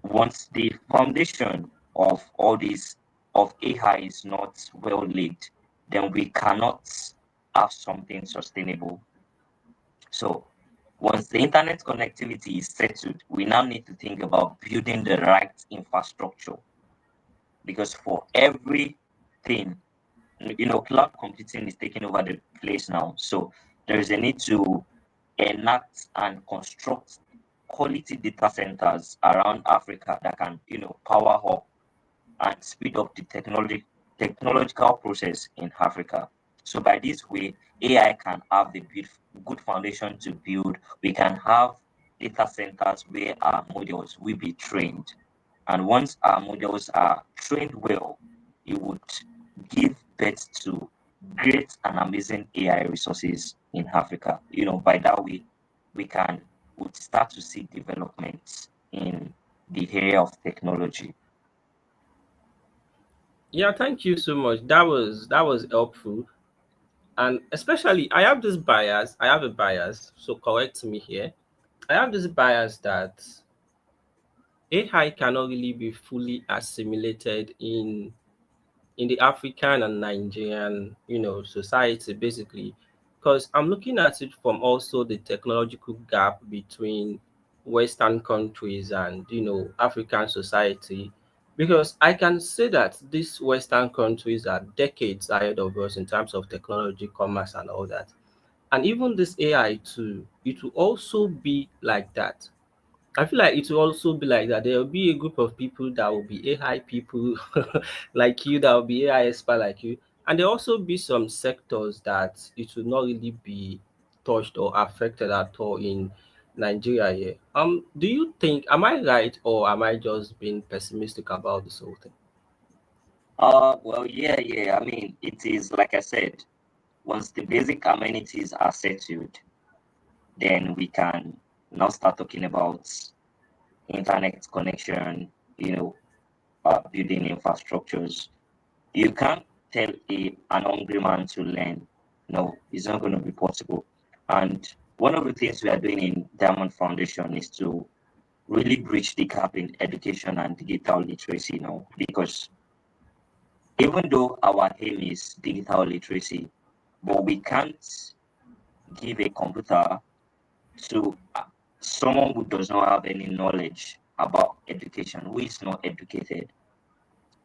Once the foundation of all this of AI is not well laid, then we cannot have something sustainable. So once the internet connectivity is settled, we now need to think about building the right infrastructure, because for everything cloud computing is taking over the place now. So there is a need to enact and construct quality data centers around Africa that can, power up and speed up the technological process in Africa. So by this way, AI can have the good foundation to build. We can have data centers where our models will be trained. And once our models are trained well, it would give birth to great and amazing AI resources in Africa. By that way, we can would start to see developments in the area of technology. Yeah, thank you so much. That was helpful. And especially I have this bias. I have a bias, so correct me here. I have this bias that AI cannot really be fully assimilated in the African and Nigerian, society basically, because I'm looking at it from also the technological gap between Western countries and African society, because I can say that these Western countries are decades ahead of us in terms of technology, commerce, and all that. And even this AI too, it will also be like that. I feel like it will also be like that. There will be a group of people that will be AI people like you, that will be AI expert like you. And there will also be some sectors that it will not really be touched or affected at all in Nigeria here. Do you think, am I right, or am I just being pessimistic about this whole thing? Well, yeah, yeah. I mean, it is like I said, once the basic amenities are settled, then we can now start talking about internet connection, building infrastructures. You can't tell an hungry man to learn. No, it's not going to be possible. And one of the things we are doing in Diamond Foundation is to really bridge the gap in education and digital literacy, because even though our aim is digital literacy, but we can't give a computer to someone who does not have any knowledge about education, who is not educated.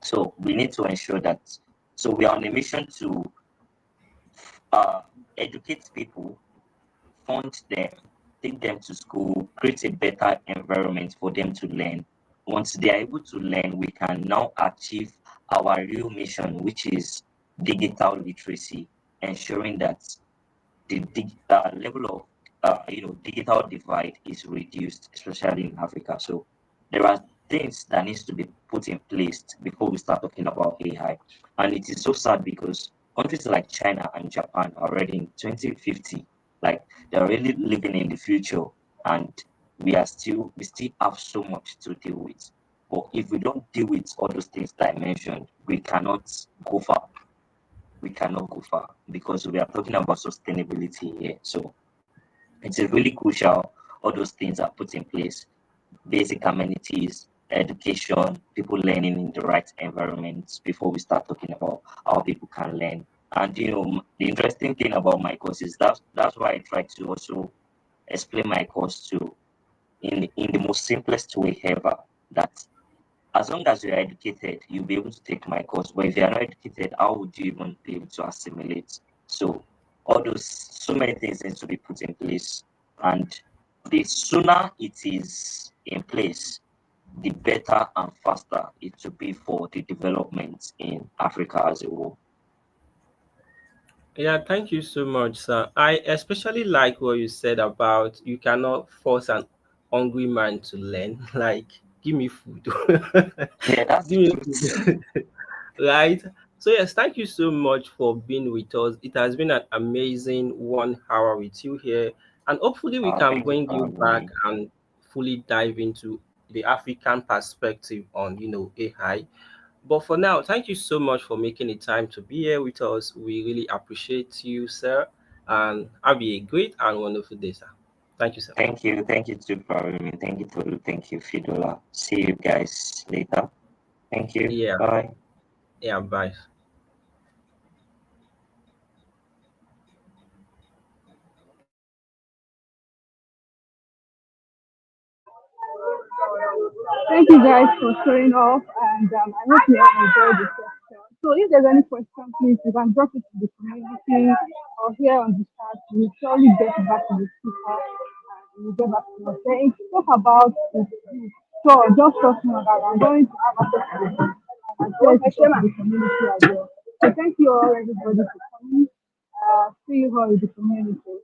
So we need to ensure that. So we are on a mission to uh, educate people, fund them, take them to school, create a better environment for them to learn. Once they are able to learn, we can now achieve our real mission, which is digital literacy, ensuring that the level of digital divide is reduced, especially in Africa. So there are things that needs to be put in place before we start talking about AI. And it is so sad because countries like China and Japan are already in 2050, like they're really living in the future, and we still have so much to deal with. But if we don't deal with all those things that I mentioned, we cannot go far. We cannot go far because we are talking about sustainability here. So it's a really crucial all those things are put in place. Basic amenities, education, people learning in the right environments before we start talking about how people can learn. And the interesting thing about my course is that's why I try to also explain my course to in the most simplest way ever. That as long as you're educated, you'll be able to take my course. But if you're not educated, how would you even be able to assimilate? So all those so many things need to be put in place. And the sooner it is in place, the better and faster it will be for the development in Africa as a whole. Yeah, thank you so much, sir. I especially like what you said about you cannot force an hungry man to learn. Like, give me food. Yeah, that's the Give me truth. food. Right? So, yes, thank you so much for being with us. It has been an amazing 1 hour with you here. And hopefully, we can Thank you bring for you having back me. and fully dive into the African perspective on, AI. But for now, thank you so much for making the time to be here with us. We really appreciate you, sir. And have a great and wonderful day, sir. Thank you, sir. Thank you. Thank you too for having me. Thank you, Tolu. Thank you, Fidola. See you guys later. Thank you. Yeah, Bye. yeah, bye. Thank you guys for showing up, and I hope you have enjoyed the session. So if there's any question, please you can drop it to the community or here on the chat. We'll surely get back to the speaker and we'll get back to us. Then talk about it. So just trust me that I'm going to have access to the and share it to the community as well. So thank you all everybody for coming. See you all in the community.